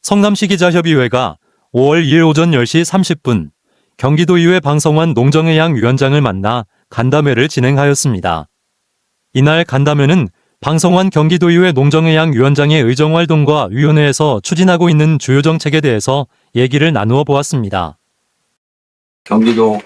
성남시기자협의회가 5월 2일 오전 10시 30분 경기도의회 방성환 농정해양 위원장을 만나 간담회를 진행하였습니다. 이날 간담회는 방성환 경기도의회 농정해양 위원장의 의정활동과 위원회에서 추진하고 있는 주요 정책에 대해서 얘기를 나누어 보았습니다. 경기도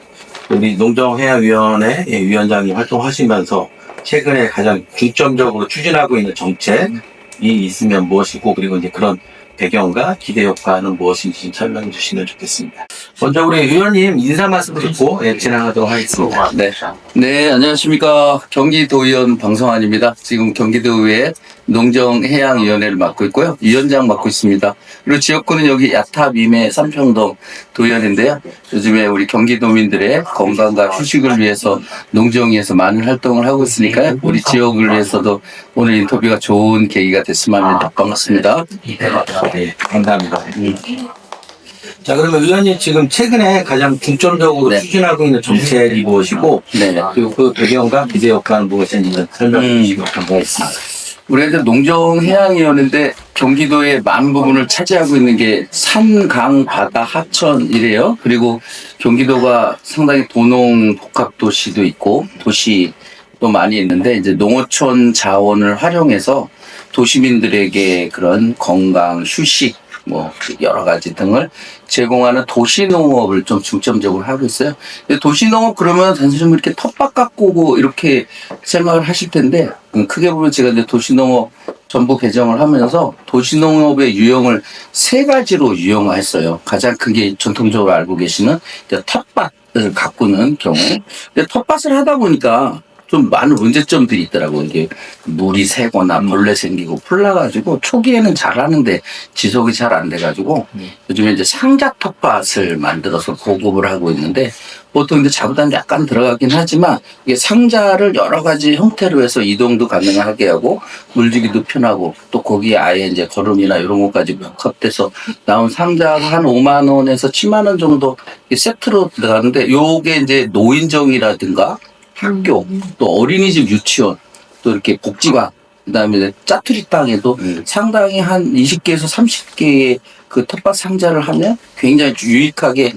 우리 농정해양위원회 위원장이 활동하시면서 최근에 가장 중점적으로 추진하고 있는 정책이 있으면 무엇이고, 그리고 이제 그런 배경과 기대 효과는 무엇인지 좀 설명해 주시면 좋겠습니다. 먼저 우리 위원님 인사 말씀 듣고 진행하도록 하겠습니다. 네, 안녕하십니까. 경기도의원 방성환입니다. 지금 경기도의회 농정해양위원회를 맡고 있고요. 위원장 맡고 있습니다. 그리고 지역구는 여기 야타, 미매, 삼평동 도의원인데요. 요즘에 우리 경기도민들의 건강과 휴식을 위해서 농정위에서 많은 활동을 하고 있으니까요. 우리 지역을 위해서도 오늘 인터뷰가 좋은 계기가 됐으면 합니다. 반갑습니다. 네, 감사합니다. 자, 그러면 의원님 지금 최근에 가장 중점적으로 추진하고 있는 정책이 무엇이고, 그리고 그 배경과 기대 효과는 무엇인지 설명해 주시기 바라겠습니다. 우리가 이제 농정해양위원회인데 경기도의 많은 부분을 차지하고 있는 게 산, 강, 바다, 하천이래요. 그리고 경기도가 상당히 도농 복합도시도 있고 도시도 많이 있는데, 이제 농어촌 자원을 활용해서 도시민들에게 그런 건강, 휴식, 뭐 여러 가지 등을 제공하는 도시농업을 좀 중점적으로 하고 있어요. 근데 도시농업 그러면 단순히 이렇게 텃밭 가꾸고 이렇게 생각을 하실 텐데, 크게 보면 제가 이제 도시농업 전부 개정을 하면서 도시농업의 유형을 세 가지로 유형화했어요. 가장 큰 게 전통적으로 알고 계시는 텃밭을 가꾸는 경우. 근데 텃밭을 하다 보니까 좀 많은 문제점들이 있더라고요. 이게 물이 새거나 벌레 생기고 풀나가지고 초기에는 잘하는데 지속이 잘 안 돼가지고 요즘에 이제 상자 텃밭을 만들어서 보급을 하고 있는데, 보통 이제 자부담이 약간 들어가긴 하지만 이게 상자를 여러 가지 형태로 해서 이동도 가능하게 하고 물주기도 편하고, 또 거기에 아예 이제 거름이나 이런 것까지 복합돼서 나온 상자가 한 5만 원에서 7만 원 정도 세트로 들어가는데, 요게 이제 노인정이라든가 학교, 또 어린이집, 유치원, 또 이렇게 복지관, 그다음에 짜투리 땅에도 상당히 한 20개에서 30개의 그 텃밭 상자를 하면 굉장히 유익하게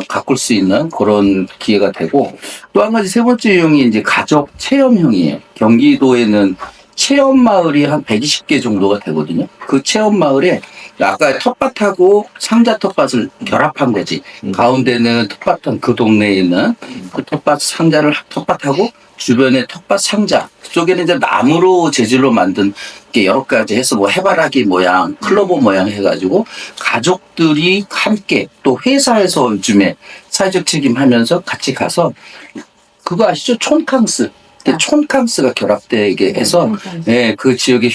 가꿀 수 있는 그런 기회가 되고, 또 한 가지 세 번째 유형이 이제 가족 체험형이에요. 경기도에는 체험 마을이 한 120개 정도가 되거든요. 그 체험 마을에 아까 텃밭하고 상자 텃밭을 결합한 거지. 가운데는 텃밭한 그 동네에 있는 그 텃밭 상자를 텃밭하고 주변에 텃밭 상자, 그쪽에는 이제 나무로 재질로 만든 게 여러 가지 해서 뭐 해바라기 모양, 클로버 모양 해가지고 가족들이 함께, 또 회사에서 요즘에 사회적 책임하면서 같이 가서, 그거 아시죠? 촌캉스. 촌캉스가 결합되게 해서 그 지역의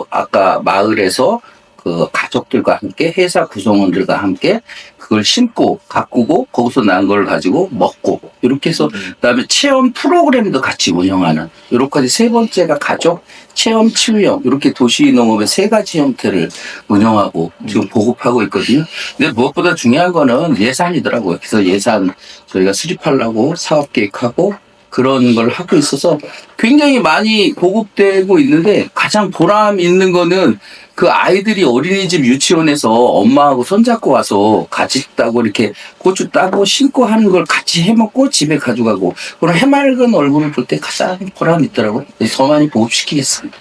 아까 마을에서 그 가족들과 함께, 회사 구성원들과 함께 그걸 심고 가꾸고 거기서 난 걸 가지고 먹고, 이렇게 해서 그다음에 체험 프로그램도 같이 운영하는, 이렇게까지 세 번째가 가족 체험 치유형, 이렇게 도시농업의 세 가지 형태를 운영하고 지금 보급하고 있거든요. 근데 무엇보다 중요한 거는 예산이더라고요. 그래서 예산 저희가 수립하려고 사업 계획하고 그런 걸 하고 있어서 굉장히 많이 보급되고 있는데, 가장 보람 있는 거는 그 아이들이 어린이집 유치원에서 엄마하고 손잡고 와서 같이 따고 이렇게 고추 따고 심고 하는 걸 같이 해먹고 집에 가져가고, 그런 해맑은 얼굴을 볼 때 가장 보람이 있더라고요. 더 많이 보급시키겠습니다.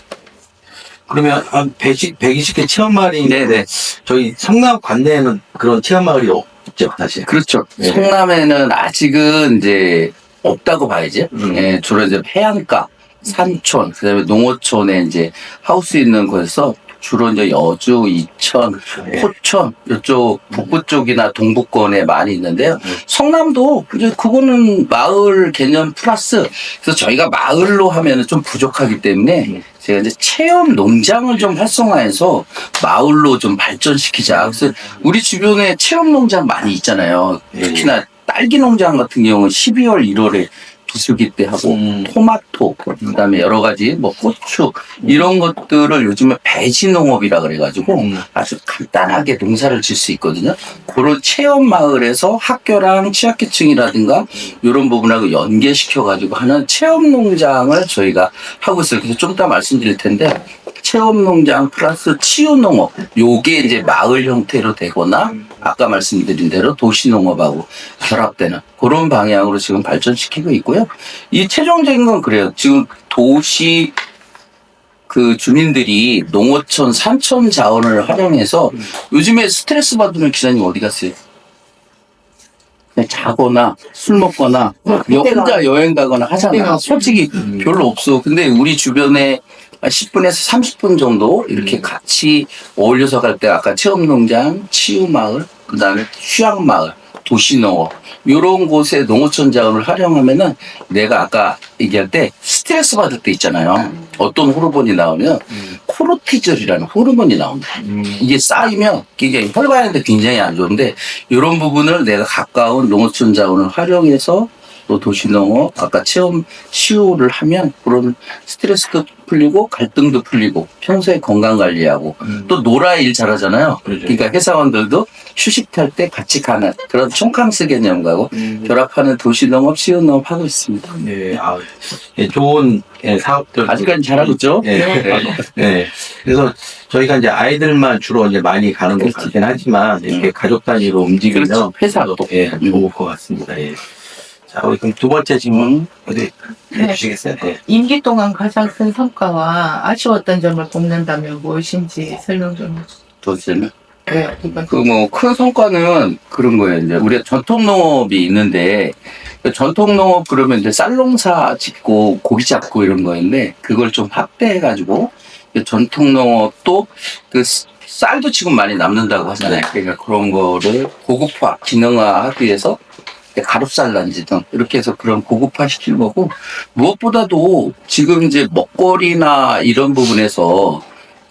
그러면 한 120개 체험마을이 있는데, 저희 성남 관내에는 그런 체험마을이 없죠, 사실. 그렇죠. 성남에는 아직은 이제 없다고 봐야지. 주로 이제 해안가, 산촌, 그다음에 농어촌에 이제 하우스 있는 곳에서 주로 이제 여주, 이천, 포천, 이쪽 북부 쪽이나 동부권에 많이 있는데요. 성남도 이제 그거는 마을 개념 플러스, 그래서 저희가 마을로 하면은 좀 부족하기 때문에 제가 이제 체험 농장을 좀 활성화해서 마을로 좀 발전시키자. 그래서 우리 주변에 체험 농장 많이 있잖아요. 특히나 딸기 농장 같은 경우는 12월, 1월에 비수기 때 하고, 토마토, 그다음에 여러 가지 뭐 고추 이런 것들을 요즘에 배지 농업이라 그래가지고 아주 간단하게 농사를 질 수 있거든요. 그런 체험 마을에서 학교랑 취약계층이라든가 이런 부분하고 연계시켜 가지고 하는 체험 농장을 저희가 하고 있어요. 그래서 좀 이따 말씀드릴 텐데, 체험농장 플러스 치유농업 요게 이제 마을 형태로 되거나 아까 말씀드린 대로 도시농업하고 결합되는 그런 방향으로 지금 발전시키고 있고요. 이 최종적인 건 그래요. 지금 도시 그 주민들이 농어촌, 산촌 자원을 활용해서 요즘에 스트레스 받으면 기사님 어디 갔어요? 그냥 자거나 술 먹거나 혼자 여행 가거나 하잖아. 솔직히 별로 없어. 근데 우리 주변에 10분에서 30분 정도 이렇게 같이 어울려서 갈 때 아까 체험농장, 치유마을, 그 다음에 휴양마을, 도시농업 이런 곳에 농어촌 자원을 활용하면은 내가 아까 얘기할 때 스트레스 받을 때 있잖아요. 어떤 호르몬이 나오면 코르티졸이라는 호르몬이 나옵니다. 이게 쌓이면 이게 혈관인데 굉장히 안 좋은데 이런 부분을 내가 가까운 농어촌 자원을 활용해서 또 도시농업, 아까 체험 치유를 하면 그런 스트레스도 풀리고 갈등도 풀리고 평소에 건강 관리하고 또 놀아 일 잘하잖아요. 그렇죠. 그러니까 회사원들도 휴식할 때 같이 가는 그런 총캉스 개념하고 결합하는 도시농업, 치유농업 하고 있습니다. 네, 예, 좋은 예, 사업들. 아직까지 잘하고 있죠? 네. 네. 그래서 저희가 이제 아이들만 주로 이제 많이 가는 것 같긴 하지만 이렇게 가족 단위로 움직이면 그렇죠. 회사도. 예, 좋을 것 같습니다. 예. 자, 우리 그럼 두 번째 질문 어디 해주시겠어요? 네. 임기 동안 가장 큰 성과와 아쉬웠던 점을 꼽는다면 무엇인지 설명 좀 해주세요. 도시는 네, 두 번째. 그 뭐 큰 성과는 그런 거예요. 이제 우리가 전통 농업이 있는데 그 전통 농업 그러면 이제 쌀농사 짓고 고기 잡고 이런 거였는데 그걸 좀 확대해가지고 전통 농업도 그 쌀도 지금 많이 남는다고 하잖아요. 그러니까 그런 거를 고급화, 기능화하기 위해서 가루쌀 난지 등 이렇게 해서 그런 고급화 시킬 거고 무엇보다도 지금 이제 먹거리나 이런 부분에서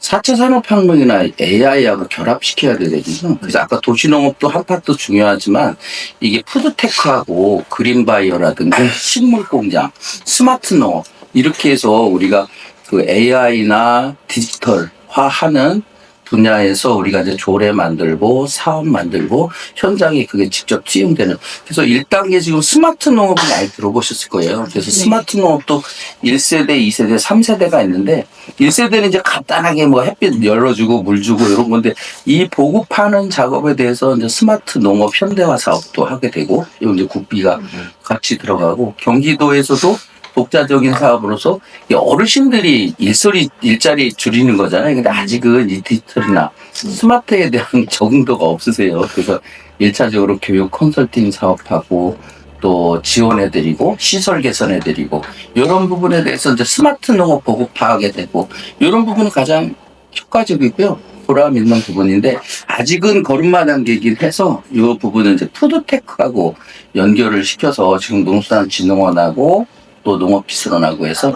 4차 산업혁명이나 AI하고 결합시켜야 되거든요. 그래서 아까 도시농업도 한 파트 중요하지만 이게 푸드테크하고 그린바이어라든가 식물공장, 스마트 농업 이렇게 해서 우리가 그 AI나 디지털화하는 분야에서 우리가 이제 조례 만들고 사업 만들고 현장에 그게 직접 투영되는 그래서 1단계 지금 스마트 농업을 많이 들어보셨을 거예요. 그래서 스마트 농업도 1세대, 2세대, 3세대가 있는데 1세대는 이제 간단하게 뭐 햇빛 열어주고 물 주고 이런 건데 이 보급하는 작업에 대해서 이제 스마트 농업 현대화 사업도 하게 되고 이건 이제 국비가 같이 들어가고 경기도에서도 독자적인 사업으로서 이 어르신들이 일자리 줄이는 거잖아요. 근데 아직은 이 디지털이나 스마트에 대한 적응도가 없으세요. 그래서 1차적으로 교육 컨설팅 사업하고 또 지원해드리고 시설 개선해드리고 이런 부분에 대해서 이제 스마트 농업 보급화하게 되고 이런 부분은 가장 효과적이고요. 보람 있는 부분인데 아직은 걸음마 단계이긴 해서 이 부분은 이제 푸드테크하고 연결을 시켜서 지금 농수산진흥원하고 또 농업기술원하고 해서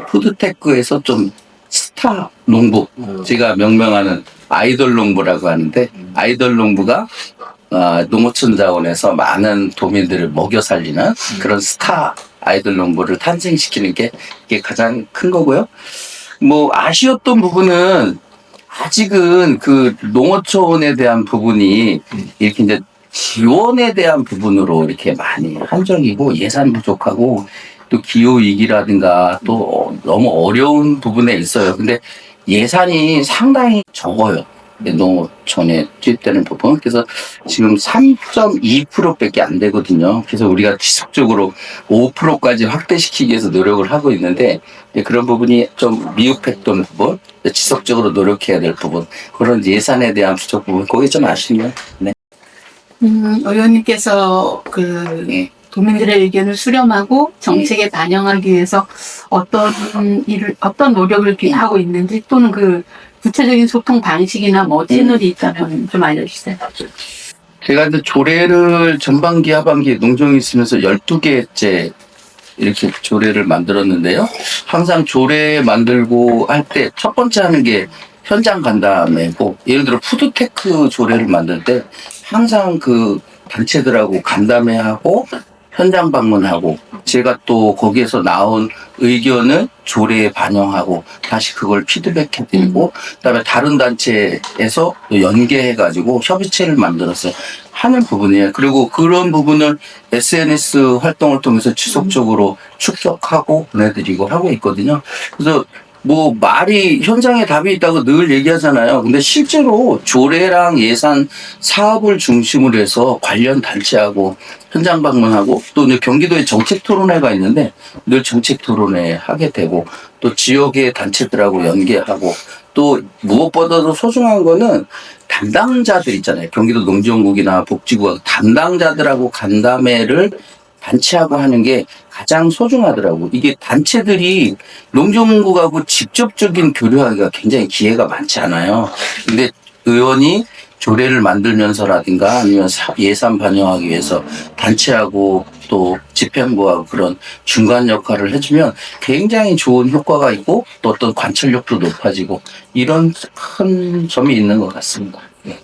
푸드테크에서 좀 스타 농부 제가 명명하는 아이돌 농부라고 하는데 아이돌 농부가 농어촌 자원에서 많은 도민들을 먹여 살리는 그런 스타 아이돌 농부를 탄생시키는 게 이게 가장 큰 거고요. 뭐 아쉬웠던 부분은 아직은 그 농어촌에 대한 부분이 이렇게 이제 지원에 대한 부분으로 이렇게 많이 한정이고 예산 부족하고 또 기후위기라든가 또 너무 어려운 부분에 있어요. 근데 예산이 상당히 적어요. 농어촌에 투입되는 부분. 그래서 지금 3.2%밖에 안 되거든요. 그래서 우리가 지속적으로 5%까지 확대시키기 위해서 노력을 하고 있는데 그런 부분이 좀 미흡했던 부분, 지속적으로 노력해야 될 부분, 그런 예산에 대한 부족 부분, 그게 좀 아쉽네요. 네. 의원님께서 그 도민들의 의견을 수렴하고 정책에 반영하기 위해서 어떤 노력을 하고 있는지 또는 그 구체적인 소통 방식이나 뭐 채널이 있다면 좀 알려주세요. 제가 이제 조례를 전반기, 하반기 농정이 있으면서 12개째 이렇게 조례를 만들었는데요. 항상 조례 만들고 할 때 첫 번째 하는 게 현장 간담회고 예를 들어 푸드테크 조례를 만들 때 항상 그 단체들하고 간담회하고 현장 방문하고 제가 또 거기에서 나온 의견을 조례에 반영하고 다시 그걸 피드백해드리고 그다음에 다른 단체에서 또 연계해가지고 협의체를 만들어서 하는 부분이에요. 그리고 그런 부분을 SNS 활동을 통해서 지속적으로 축적하고 보내드리고 하고 있거든요. 그래서 뭐 말이 현장에 답이 있다고 늘 얘기하잖아요. 근데 실제로 조례랑 예산 사업을 중심으로 해서 관련 단체하고 현장 방문하고 또 이제 경기도에 정책 토론회가 있는데 늘 정책 토론회 하게 되고 또 지역의 단체들하고 연계하고 또 무엇보다도 소중한 거는 담당자들 있잖아요. 경기도 농정국이나 복지국 담당자들하고 간담회를 단체하고 하는 게 가장 소중하더라고. 이게 단체들이 농정국하고 직접적인 교류하기가 굉장히 기회가 많지 않아요. 근데 의원이 조례를 만들면서라든가 아니면 예산 반영하기 위해서 단체하고 또 집행부하고 그런 중간 역할을 해주면 굉장히 좋은 효과가 있고 또 어떤 관철력도 높아지고 이런 큰 점이 있는 것 같습니다. 네.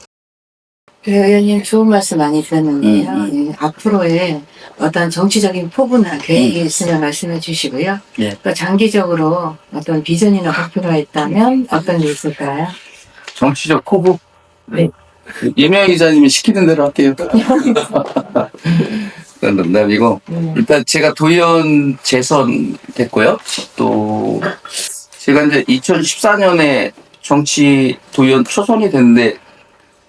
그 의원님 좋은 말씀 많이 들었는데요. 예, 앞으로의 어떤 정치적인 포부나 계획이 있으면 말씀해 주시고요. 예. 또 장기적으로 어떤 비전이나 목표가 있다면 어떤 게 있을까요? 정치적 포부? 네. 예명 기자님이 시키는 대로 할게요. 그건 농담이고 일단 제가 도의원 재선 됐고요. 또 제가 이제 2014년에 정치 도의원 초선이 됐는데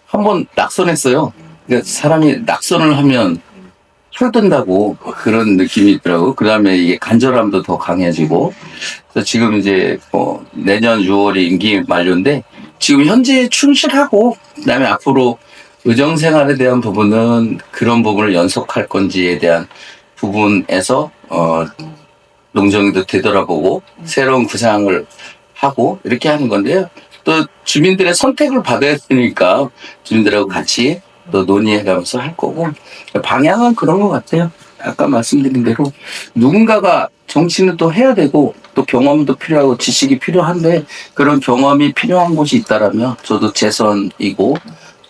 한번 낙선했어요. 그러니까 사람이 낙선을 하면 철든다고 그런 느낌이 있더라고. 그 다음에 이게 간절함도 더 강해지고. 그래서 지금 이제 내년 6월이 임기 만료인데 지금 현재에 충실하고 그다음에 앞으로 의정 생활에 대한 부분은 그런 부분을 연속할 건지에 대한 부분에서 농정이도 되돌아보고 새로운 구상을 하고 이렇게 하는 건데요. 또 주민들의 선택을 받아야 되니까 주민들하고 같이 또 논의해가면서 할 거고 방향은 그런 것 같아요. 아까 말씀드린 대로 누군가가 정치는 또 해야 되고 또 경험도 필요하고 지식이 필요한데 그런 경험이 필요한 곳이 있다라면 저도 재선이고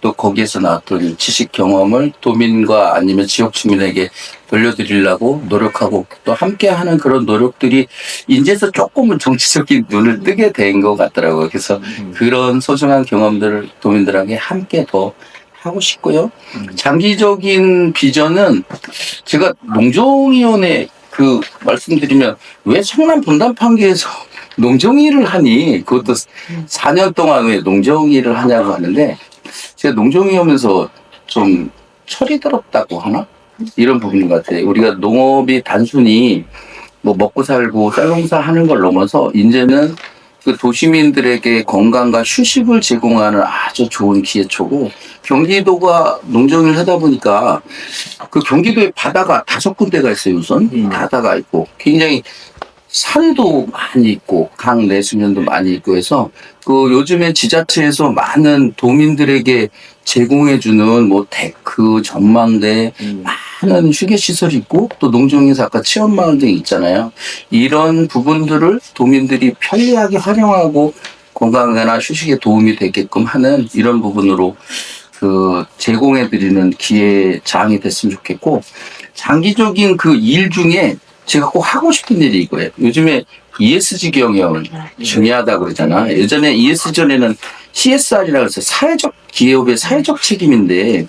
또 거기에서 나왔던 지식 경험을 도민과 아니면 지역 주민에게 돌려드리려고 노력하고 또 함께하는 그런 노력들이 이제서 조금은 정치적인 눈을 뜨게 된 것 같더라고요. 그래서 그런 소중한 경험들을 도민들에게 함께 더 하고 싶고요. 장기적인 비전은 제가 농정위원회 말씀드리면 왜 성남 분담판계에서 농정일을 하니 그것도 4년 동안 왜 농정일을 하냐고 하는데 제가 농정위 하면서 좀 철이 들었다고 하나? 이런 부분인 것 같아요. 우리가 농업이 단순히 뭐 먹고 살고 쌀농사 하는 걸 넘어서 이제는 그 도시민들에게 건강과 휴식을 제공하는 아주 좋은 기회초고 경기도가 농정을 하다 보니까 그 경기도에 바다가 5군데가 있어요. 우선 바다가 있고 굉장히 산도 많이 있고 강 내수면도 많이 있고 해서 그 요즘에 지자체에서 많은 도민들에게 제공해주는 뭐 데크, 전망대 많은 휴게 시설이 있고 또 농정에서 아까 체험마을 등이 있잖아요. 이런 부분들을 도민들이 편리하게 활용하고 건강이나 휴식에 도움이 되게끔 하는 이런 부분으로 제공해드리는 기회장이 됐으면 좋겠고 장기적인 그 일 중에 제가 꼭 하고 싶은 일이 이거예요. 요즘에 ESG 경영 중요하다고 그러잖아. 예전에 ESG 전에는 CSR이라고 해서 기업의 사회적 책임인데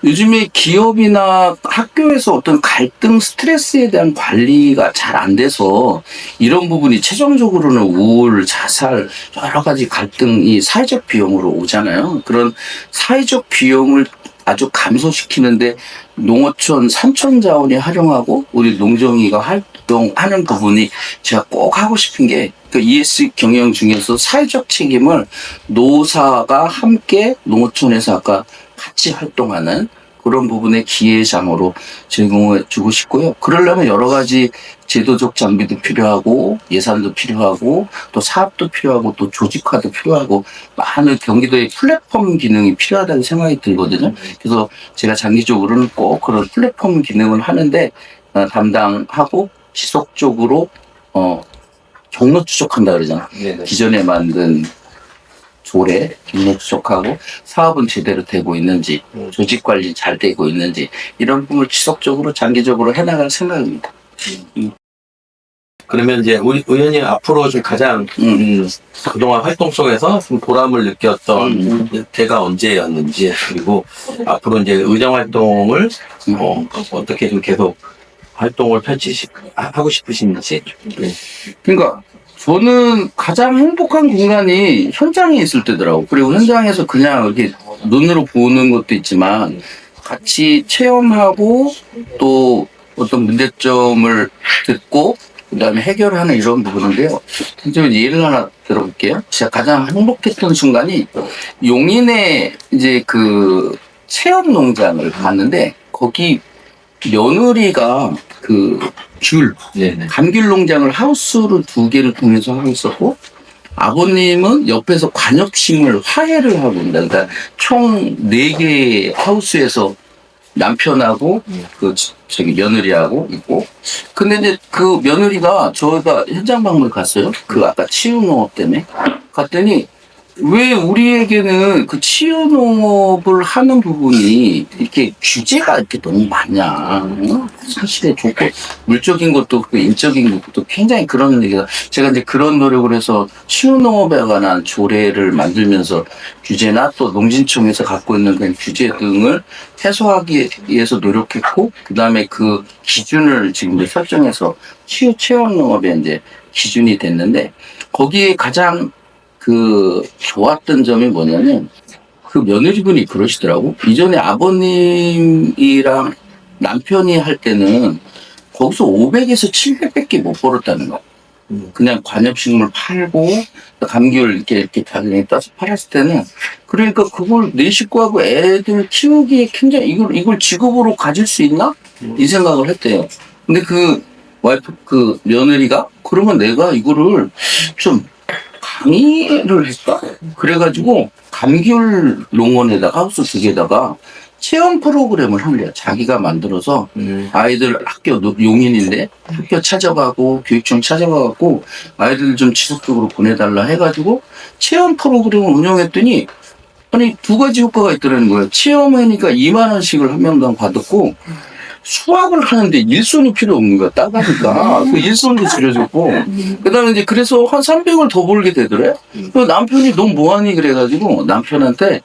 요즘에 기업이나 학교에서 어떤 갈등, 스트레스에 대한 관리가 잘 안 돼서 이런 부분이 최종적으로는 우울, 자살, 여러 가지 갈등이 사회적 비용으로 오잖아요. 그런 사회적 비용을 아주 감소시키는데 농어촌, 산촌 자원이 활용하고 우리 농정위가 활동하는 부분이 제가 꼭 하고 싶은 게 그 ESG 경영 중에서 사회적 책임을 노사가 함께 농어촌에서 아까 같이 활동하는 그런 부분의 기회장으로 제공해 주고 싶고요. 그러려면 여러 가지 제도적 장비도 필요하고 예산도 필요하고 또 사업도 필요하고 또 조직화도 필요하고 많은 경기도의 플랫폼 기능이 필요하다는 생각이 들거든요. 그래서 제가 장기적으로는 꼭 그런 플랫폼 기능을 하는데 담당하고 지속적으로 경로 추적한다 그러잖아. 네네. 기존에 만든 조례, 경로 추적하고 사업은 제대로 되고 있는지, 조직 관리 잘 되고 있는지 이런 부분을 지속적으로 장기적으로 해나갈 생각입니다. 그러면 이제 우리 의원님 앞으로 좀 가장 그동안 활동 속에서 좀 보람을 느꼈던 때가 언제였는지 그리고 앞으로 이제 의정 활동을 어떻게 좀 계속 활동을 하고 싶으신지. 그러니까 저는 가장 행복한 공간이 현장에 있을 때더라고. 그리고 현장에서 그냥 이렇게 눈으로 보는 것도 있지만 같이 체험하고 또 어떤 문제점을 듣고 그다음에 해결하는 이런 부분인데요. 좀 예를 하나 들어볼게요. 제가 가장 행복했던 순간이 용인에 이제 그 체험 농장을 갔는데 거기 며느리가 그 네네. 감귤 농장을 하우스로 2개를 통해서 하고 있었고 아버님은 옆에서 관엽식물 화해를 하고 있다. 그러니까 총 4개 하우스에서 남편하고 저기 며느리하고 있고 근데 이제 그 며느리가 저희가 현장 방문을 갔어요. 그 아까 치유농업 때문에 갔더니 왜 우리에게는 그 치유농업을 하는 부분이 이렇게 규제가 이렇게 너무 많냐. 응? 사실에 좋고, 물적인 것도 그렇고, 인적인 것도 굉장히 그런 얘기가, 제가 이제 그런 노력을 해서 치유농업에 관한 조례를 만들면서 규제나 또 농진청에서 갖고 있는 그런 규제 등을 해소하기 위해서 노력했고, 그 다음에 그 기준을 지금 이제 설정해서 치유 체험농업에 이제 기준이 됐는데, 거기에 가장 그 좋았던 점이 뭐냐면 그 며느리분이 그러시더라고. 이전에 아버님이랑 남편이 할 때는 거기서 500에서 700밖에 못 벌었다는 거. 그냥 관엽식물 팔고 감귤 이렇게 가격에 따서 팔았을 때는 그러니까 그걸 내 식구하고 애들 키우기에 굉장히 이걸 직업으로 가질 수 있나? 이 생각을 했대요. 근데 그 와이프 그 며느리가 그러면 내가 이거를 좀 강의를 했다? 그래가지고 감귤 농원에다가 하우스 2개에다가 체험 프로그램을 한 거야. 자기가 만들어서 아이들 학교 용인인데 학교 찾아가고 교육청 찾아가고 아이들 좀 지속적으로 보내달라 해가지고 체험 프로그램을 운영했더니 아니 2가지 효과가 있더라는 거예요. 체험하니까 2만 원씩을 한 명당 받았고 수학을 하는데 일손이 필요 없는 거야. 따가니까. 그 일손도 줄여줬고. 그 다음에 이제 그래서 한 300을 더 벌게 되더래. 그 남편이 너 뭐하니? 그래가지고 남편한테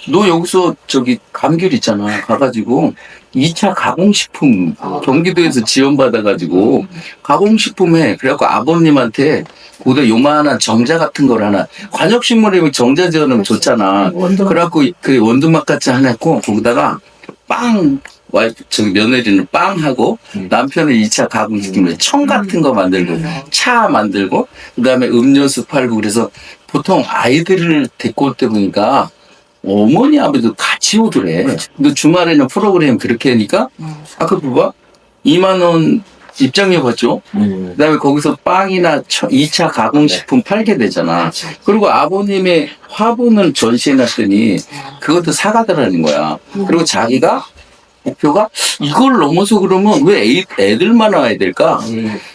너 여기서 저기 감귤 있잖아. 가가지고 2차 가공식품 경기도에서 지원받아가지고 가공식품에 그래갖고 아버님한테 거기다 요만한 정자 같은 걸 하나 관엽식물에 정자 지어놓으면 좋잖아. 그래갖고 그 원두막 같이 하나 했고 거기다가 빵 와이프 저기 며느리는 빵하고 남편은 2차 가공식품에 청 같은 거 만들고 차 만들고 그다음에 음료수 팔고 그래서 보통 아이들을 데리고 올 때 보니까 어머니 아버지도 같이 오더래. 근데 주말에는 프로그램 그렇게 하니까 아까 봐봐 2만 원 입장료 받죠. 그다음에 거기서 빵이나 2차 가공식품 팔게 되잖아. 그리고 아버님의 화분을 전시해놨더니 그것도 사가더라는 거야. 그리고 자기가 목표가 이걸 넘어서 그러면 왜 애들만 와야 될까?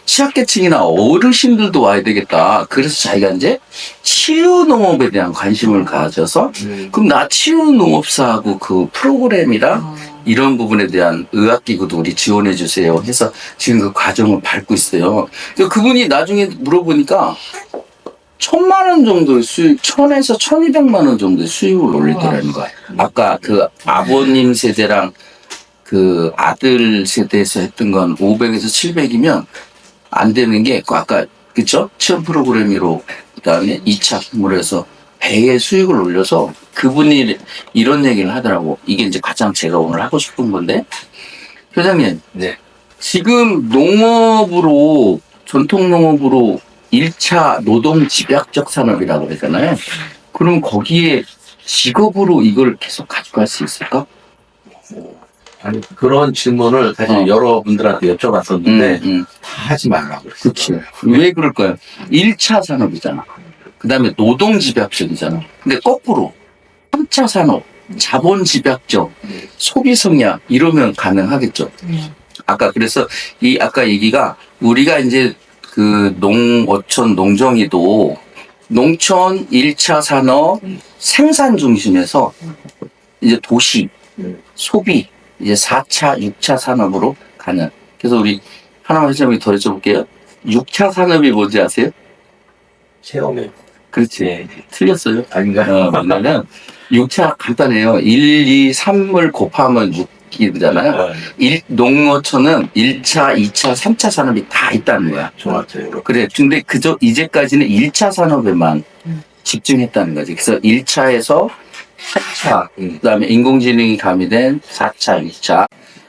취약계층이나 어르신들도 와야 되겠다. 그래서 자기가 이제 치유농업에 대한 관심을 가져서 그럼 나 치유농업사하고 그 프로그램이랑 이런 부분에 대한 의학기구도 우리 지원해 주세요 해서 지금 그 과정을 밟고 있어요. 그분이 나중에 물어보니까 1,000만 원 정도의 수익, 1,000에서 1,200만 원 정도의 수익을 올리더라는 거야. 아까 그 아버님 세대랑 그 아들 세대에서 했던 건 500에서 700이면 안 되는 게 아까 그쵸? 체험 프로그램으로 그다음에 2차 선물해서 배의 수익을 올려서 그분이 이런 얘기를 하더라고. 이게 이제 가장 제가 오늘 하고 싶은 건데 회장님 네. 지금 농업으로 전통 농업으로 1차 노동 집약적 산업이라고 그러잖아요. 그럼 거기에 직업으로 이걸 계속 가져갈 수 있을까? 아니, 그런 질문을 사실 여러분들한테 여쭤봤었는데 다 하지 말라고 그랬어요. 왜 그럴까요? 1차 산업이잖아. 그 다음에 노동 집약적이잖아. 근데 거꾸로 3차 산업, 자본 집약적, 소비 성향 이러면 가능하겠죠. 아까 그래서 이 아까 얘기가 우리가 이제 그 어촌 농정이도 농촌 1차 산업 생산 중심에서 이제 도시 소비 이제 4차, 6차 산업으로 가는. 그래서 우리 하나만 회장님이 더 여쭤볼게요. 6차 산업이 뭔지 아세요? 체험에. 그렇지. 네. 틀렸어요. 아닌가요? 뭐냐면 6차 간단해요. 1, 2, 3을 곱하면 6 바뀌잖아요. 농어촌은 1차, 2차, 3차 산업이 다 있다는 거야. 좋았어요. 그래. 근데 그저 이제까지는 1차 산업에만 집중했다는 거지. 그래서 1차에서 4차, 그다음에 인공지능이 가미된 4차, 6차.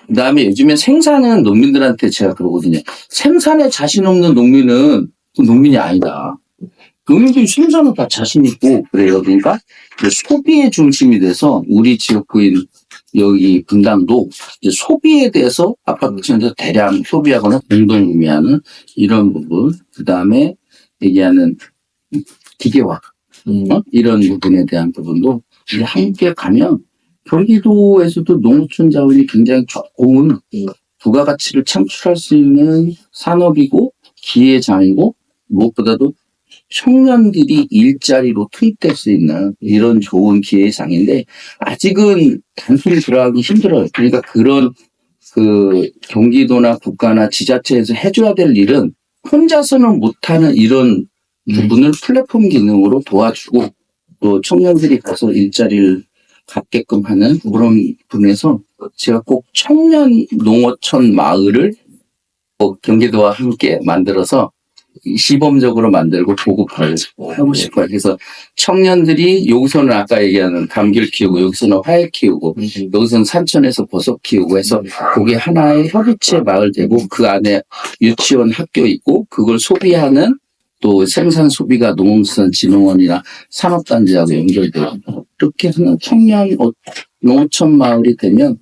그다음에 요즘에 생산은 농민들한테 제가 그러거든요. 생산에 자신 없는 농민은 그 농민이 아니다. 농민들이 생산은 다 자신 있고 그래요. 그러니까 이제 소비에 중심이 돼서 우리 지역구인 여기 분당도 이제 소비에 대해서 아파트에서 대량 소비하거나 공동 구매하는 이런 부분, 그 다음에 얘기하는 기계화 이런 부분에 대한 부분도 이제 함께 가면 경기도에서도 농어촌 자원이 굉장히 좋은 부가가치를 창출할 수 있는 산업이고 기회장이고 무엇보다도 청년들이 일자리로 투입될 수 있는 이런 좋은 기회장인데 아직은 단순히 들어가기 힘들어요. 그러니까 그런 그 경기도나 국가나 지자체에서 해줘야 될 일은 혼자서는 못하는 이런 부분을 플랫폼 기능으로 도와주고 또 청년들이 가서 일자리를 갖게끔 하는 그런 부분에서 제가 꼭 청년 농어촌 마을을 경기도와 함께 만들어서 시범적으로 만들고 보급하고 싶어요. 그래서 청년들이 여기서는 아까 얘기하는 감귤 키우고 여기서는 화해 키우고 여기서는 산천에서 버섯 키우고 해서 그게 하나의 협의체 마을 되고 그 안에 유치원 학교 있고 그걸 소비하는 또 생산 소비가 농업진흥원이나 산업단지하고 연결되고 이렇게 하는 청년 농어촌 마을이 되면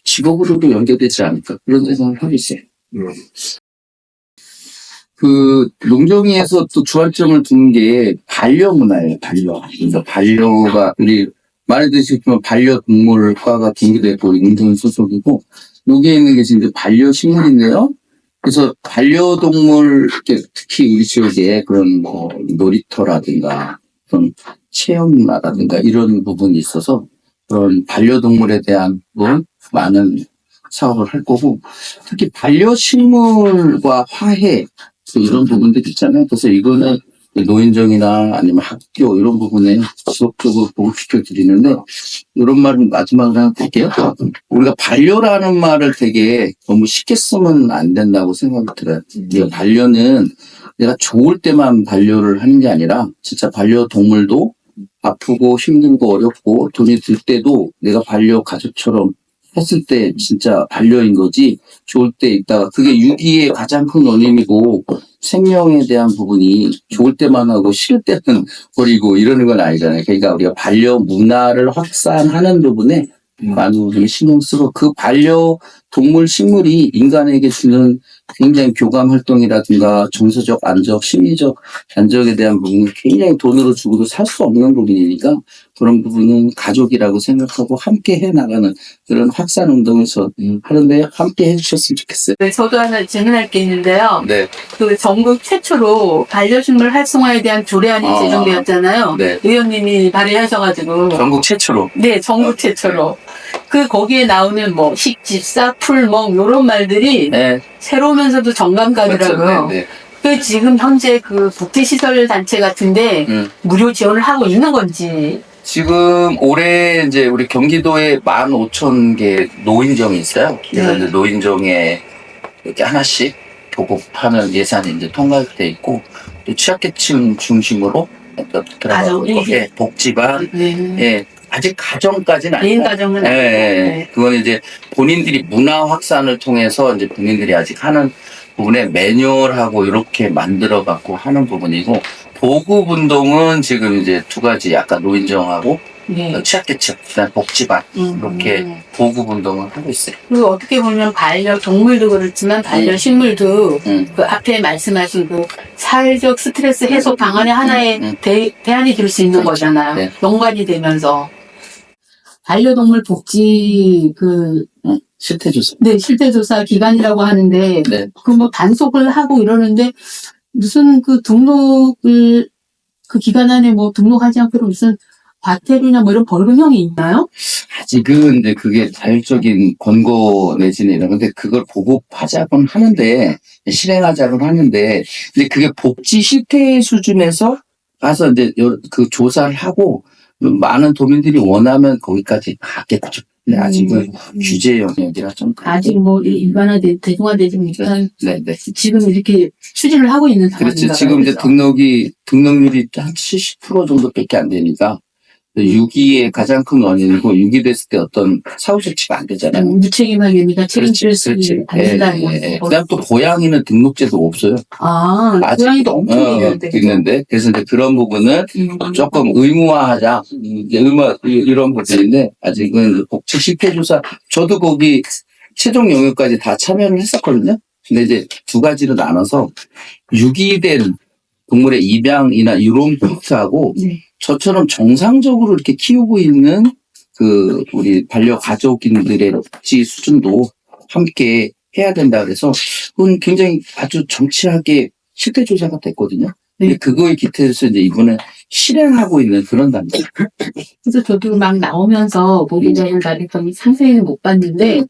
직업으로도 연결되지 않을까 그런 생각을 하고 있어요. 그 농정위에서 또 주안점을 두는 게 반려 문화예요. 반려. 그래서 반려가 우리 말해드리셨지만 반려동물과가 경기도에 또 인근 소속이고 여기에 있는 게 지금 반려식물인데요. 그래서 반려동물 특히 우리 지역에 그런 뭐 놀이터라든가 그런 체험이라든가 이런 부분이 있어서 그런 반려동물에 대한 많은 사업을 할 거고 특히 반려식물과 화해 이런 부분들 있잖아요. 그래서 이거는 노인정이나 아니면 학교 이런 부분에 지속적으로 보급시켜 드리는데 이런 말은 마지막으로 하나 할게요. 우리가 반려라는 말을 되게 너무 쉽게 쓰면 안 된다고 생각이 들어요. 우리가 반려는 내가 좋을 때만 반려를 하는 게 아니라 진짜 반려동물도 아프고 힘들고 어렵고 돈이 들 때도 내가 반려 가족처럼 했을 때 진짜 반려인 거지 좋을 때 있다가 그게 유기의 가장 큰 원인이고 생명에 대한 부분이 좋을 때만 하고 싫을 때는 버리고 이러는 건 아니잖아요. 그러니까 우리가 반려 문화를 확산하는 부분에 많은 부분을 신경 쓰고 그 반려동물 식물이 인간에게 주는 굉장히 교감 활동이라든가 정서적 안정, 심리적 안정에 대한 부분은 굉장히 돈으로 주고도 살 수 없는 부분이니까 그런 부분은 가족이라고 생각하고 함께 해나가는 그런 확산 운동에서 하는데 함께 해주셨으면 좋겠어요. 네, 저도 하나 질문할 게 있는데요. 네. 그 전국 최초로 반려식물 활성화에 대한 조례안이 제정되었잖아요. 네. 의원님이 발의하셔가지고. 전국 최초로. 네, 전국 최초로. 그 거기에 나오는 뭐 식집사, 풀멍 요런 말들이 네. 새로우면서도 정감 가더라고요. 네. 그 지금 현재 그 복지시설 단체 같은데 무료 지원을 하고 있는 건지. 지금 올해 이제 우리 경기도에 15,000개 노인정이 있어요. 그래서 이제 노인정에 이렇게 하나씩 보급하는 예산이 이제 통과돼 있고 또 취약계층 중심으로 들어가고 있고 복지반 예, 아직 가정까지는 아니고 개인 가정은 아니고. 네. 그건 이제 본인들이 문화 확산을 통해서 이제 본인들이 아직 하는 부분에 매뉴얼하고 이렇게 만들어 갖고 하는 부분이고 보급 운동은 지금 이제 두 가지 약간 노인정하고 네. 취약계층, 그다음 복지반 이렇게 보급 운동을 하고 있어요. 그리고 어떻게 보면 반려동물도 그렇지만 반려식물도 그 앞에 말씀하신 그 사회적 스트레스 해소 방안의 하나의 대안이 될 수 있는 거잖아요. 네. 연관이 되면서. 반려동물 복지 실태조사. 네, 실태조사 기관이라고 하는데 네. 그 뭐 단속을 하고 이러는데 무슨 그 등록을 그 기관 안에 뭐 등록하지 않고 무슨 과태료나 뭐 이런 벌금형이 있나요? 아직은 이제 그게 자율적인 권고 내지는 이런 건데 그걸 보급하자곤 하는데 실행하자곤 하는데 근데 그게 복지 실태 수준에서 가서 이제 그 조사를 하고 많은 도민들이 원하면 거기까지 가겠죠. 근데 아직은 규제 영역이라 좀 아직 뭐 대중화되지 못한 네. 지금 이렇게 추진을 하고 있는 상황인가요? 그렇지. 지금 이제 등록률이 한 70% 정도밖에 안 되니까 유기의 가장 큰 원인이고 유기됐을 때 어떤 사후 조치가 안 되잖아요. 무책임하게니까 책임질 수 않는다는 거죠. 그다음 또 고양이는 등록제도 없어요. 아직- 고양이도 엄청 있는데. 있는데 그래서 이제 그런 부분은 조금 의무화하자. 이제 이런 부분인데 아직은 복지 실태 조사 저도 거기 최종 영역까지 다 참여를 했었거든요. 근데 이제 두 가지로 나눠서 유기된 동물의 입양이나 이런 포인트하고 네. 저처럼 정상적으로 이렇게 키우고 있는 우리 반려가족인들의 복지 수준도 함께 해야 된다 그래서 그건 굉장히 아주 정치하게 실태조사가 됐거든요. 근데 네. 그거에 기태해서 이제 이번에 실행하고 있는 그런 단계. 그래서 저도 막 나오면서 모기자를 나랬더니 상세히는 못 봤는데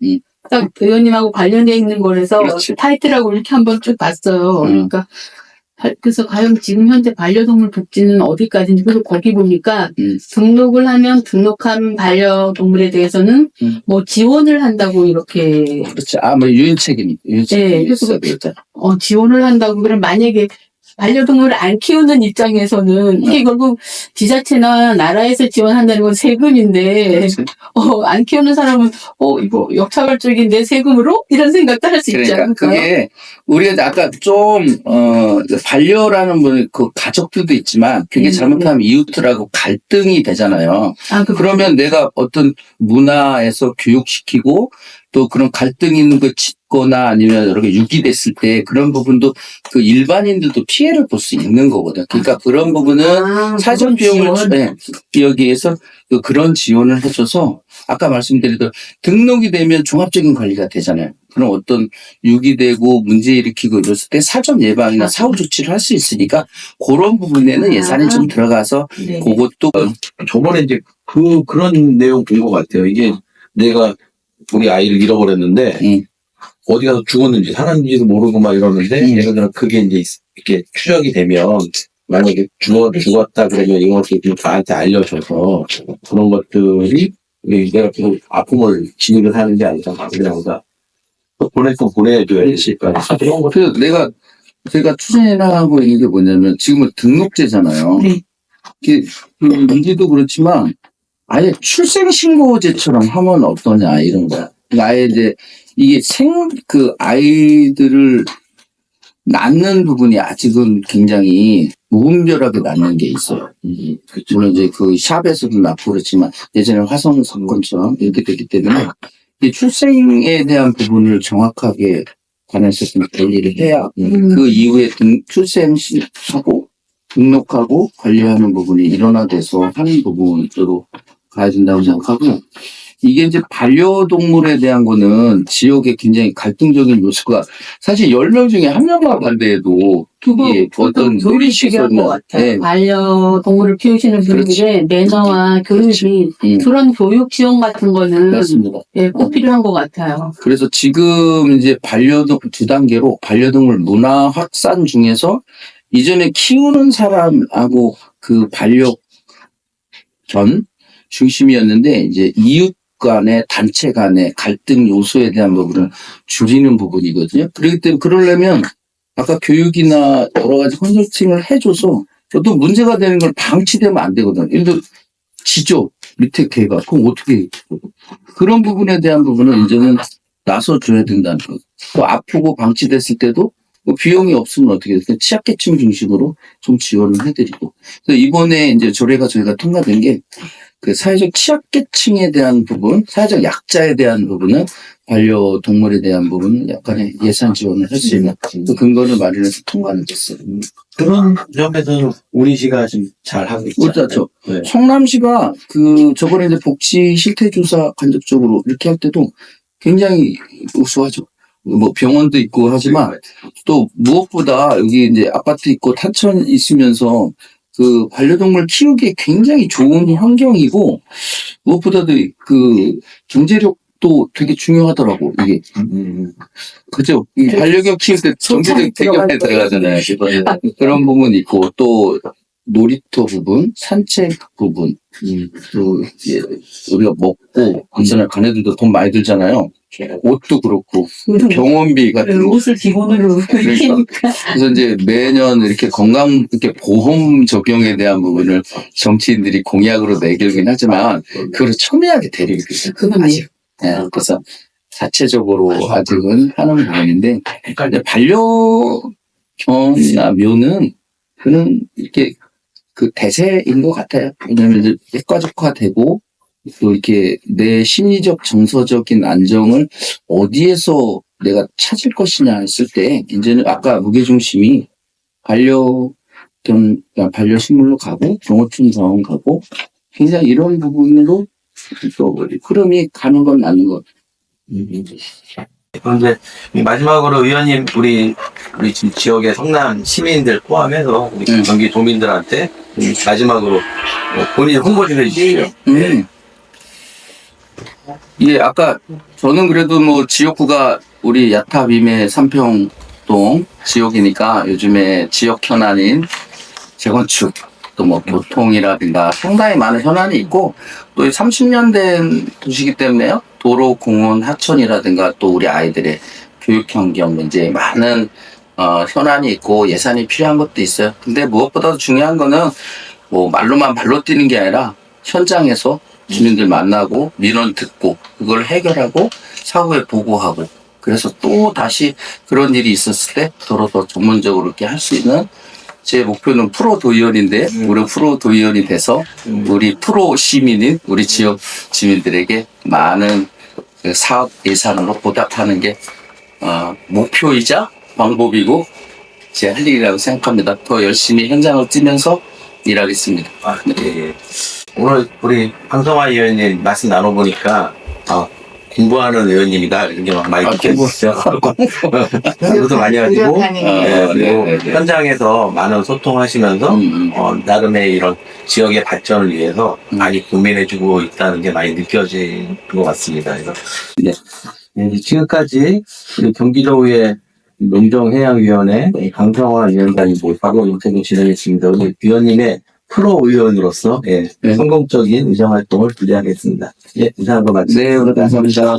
딱 의원님하고 관련돼 있는 거라서 그렇지. 타이틀하고 이렇게 한번 쭉 봤어요. 그러니까 그래서 과연 지금 현재 반려동물 복지는 어디까지인지 그래서 거기 보니까 등록을 하면 등록한 반려동물에 대해서는 뭐 지원을 한다고 이렇게 그렇지. 뭐 유인 책임이. 네, 그래서 지원을 한다고 그럼 만약에 반려동물을 안 키우는 입장에서는 이게 결국 지자체나 나라에서 지원한다는 건 세금인데 안 키우는 사람은 이거 역차별적인데 세금으로 이런 생각도 할 수 있지 그러니까 않을까요? 그게 우리가 아까 좀 반려라는 분 그 가족들도 있지만 그게 잘못하면 이웃들하고 갈등이 되잖아요. 그러면 내가 어떤 문화에서 교육시키고 또 그런 갈등 있는 거 짓거나 아니면 여러 개 유기됐을 때 그런 부분도 그 일반인들도 피해를 볼 수 있는 거거든. 그러니까 그런 부분은 사전 비용을 여기에서 그런 지원을 해줘서 아까 말씀드린 등록이 되면 종합적인 관리가 되잖아요. 그럼 어떤 유기되고 문제 일으키고 이랬을 때 사전 예방이나 사후 조치를 할 수 있으니까 그런 부분에는 예산이 좀 들어가서 네. 그것도 저번에 이제 그런 내용 본 것 같아요. 이게 내가 우리 아이를 잃어버렸는데 어디 가서 죽었는지 살았는지도 모르고 막 이러는데 예를 들어 그게 이제 이렇게 추적이 되면 만약에 죽었다 그러면 이것들이 나한테 알려줘서 그런 것들이 내가 계속 아픔을 지니고 사는 게 아니라 그냥 보낼 건 보내줘야지. 그래서 제가 추진하고 있는 게 뭐냐면 지금은 등록제잖아요. 네. 문제도 그렇지만 아예 출생신고제처럼 하면 어떠냐 이런 거야. 그러니까 아예 이제 이게 아이들을 낳는 부분이 아직은 굉장히 무분별하게 낳는 게 있어요. 물론 이제 그 샵에서도 낳고 그렇지만 예전에 화성 사건처럼 이렇게 됐기 때문에 이 출생에 대한 부분을 정확하게 관해서 좀 관리를 해야 그 이후에 출생하고 등록하고 관리하는 부분이 일원화돼서 하는 부분으로 가야 된다고 생각하고 이게 이제 반려동물에 대한 거는 지역에 굉장히 갈등적인 요소가 사실 10명 중에 1명만 반대해도 이게 어떤 교육식이 것 같아요. 네. 반려동물을 키우시는 분들의 매너와 교육이 그런 교육 지원 같은 거는 맞습니다. 꼭 필요한 것 같아요. 그래서 지금 이제 두 단계로 반려동물 문화 확산 중에서 이전에 키우는 사람하고 그 반려견 중심이었는데 이제 이웃 간의 단체 간의 갈등 요소에 대한 부분을 줄이는 부분이거든요. 그렇기 때문에 그러려면 아까 교육이나 여러 가지 컨설팅을 해줘서 또 문제가 되는 걸 방치되면 안 되거든요. 예를 들어 지죠 밑에 개가 그럼 어떻게 해? 그런 부분에 대한 부분은 이제는 나서줘야 된다는 거. 또 아프고 방치됐을 때도 뭐 비용이 없으면 어떻게 해요? 취약계층 중심으로 좀 지원을 해드리고. 그래서 이번에 이제 조례가 저희가 통과된 게 그 사회적 취약계층에 대한 부분, 사회적 약자에 대한 부분은 반려동물에 대한 부분은 약간의 예산 지원을 할 수 있는 그 근거를 마련해서 통과는 됐어요. 그런 점에서는 우리 시가 지금 잘 하고 있죠. 그렇죠. 네. 성남시가 저번에 이제 복지 실태조사 간접적으로 이렇게 할 때도 굉장히 우수하죠. 뭐 병원도 있고 하지만 또 무엇보다 여기 이제 아파트 있고 탄천 있으면서 그 반려동물 키우기에 굉장히 좋은 환경이고 무엇보다도 그 경제력도 되게 중요하더라고 이게. 그죠? 이 반려견 키울 때 경제력 되게 많이 들어가잖아요. 그런 부분이 있고 또 놀이터 부분, 산책 부분, 또 이제 우리가 먹고 이전에 가네들도 돈 많이 들잖아요. 옷도 그렇고 병원비 같은 거. 옷을 기본으로 그러니까. 그래서 이제 매년 이렇게 건강 이렇게 보험 적용에 대한 부분을 정치인들이 공약으로 내걸긴 하지만 그걸 첨예하게 되리고 있어요. 그건 아직. 예, 그래서 자체적으로 아직은 하는 부분인데, 그러니까 이제 반려견이나 묘는 그는 이렇게 그 대세인 것 같아요. 왜냐하면 이제 핵가족화되고 또 이렇게 내 심리적 정서적인 안정을 어디에서 내가 찾을 것이냐 했을 때 이제는 아까 무게중심이 반려식물로 가고 동호충 가고 굉장히 이런 부분으로 또 흐름이 가는 건 맞는 것 같아요. 그런데 마지막으로 의원님 우리 지금 지역의 성남 시민들 포함해서 우리 경기 도민들한테 마지막으로 본인 홍보 좀 해주십시오. 예, 아까 저는 그래도 뭐 지역구가 우리 야탑 임해 삼평동 지역이니까 요즘에 지역 현안인 재건축 또 뭐 교통이라든가 상당히 많은 현안이 있고 또 30년 된 도시이기 때문에요. 도로, 공원, 하천이라든가 또 우리 아이들의 교육 환경 문제 많은 현안이 있고 예산이 필요한 것도 있어요. 근데 무엇보다도 중요한 거는 뭐 말로만 발로 뛰는 게 아니라 현장에서 주민들 만나고 민원 듣고 그걸 해결하고 사후에 보고하고 그래서 또 다시 그런 일이 있었을 때 더러 더 전문적으로 이렇게 할 수 있는 제 목표는 프로 도의원인데 우리 프로 도의원이 돼서 우리 프로 시민인 우리 지역 주민들에게 많은 그 사업 예산으로 보답하는 게 목표이자 방법이고 제 할 일이라고 생각합니다. 더 열심히 현장을 뛰면서 일하겠습니다. 예. 오늘 우리 방성환 의원님 말씀 나눠보니까 공부하는 의원님이다 이런 게 막 많이 느껴지죠. 공부도 많이 하시고 노력하는 그리고 네. 현장에서 많은 소통하시면서 나름의 이런 지역의 발전을 위해서 많이 고민해주고 있다는 게 많이 느껴진 것 같습니다. 그래서 지금까지 우리 경기도의 농정해양위원회 강성환 위원장이 모시고 인터뷰 진행했습니다. 우리 위원님의 프로 의원으로서 성공적인 의정활동을 기대하겠습니다. 예, 인사 한번 마치겠습니다. 네, 오늘 감사합니다.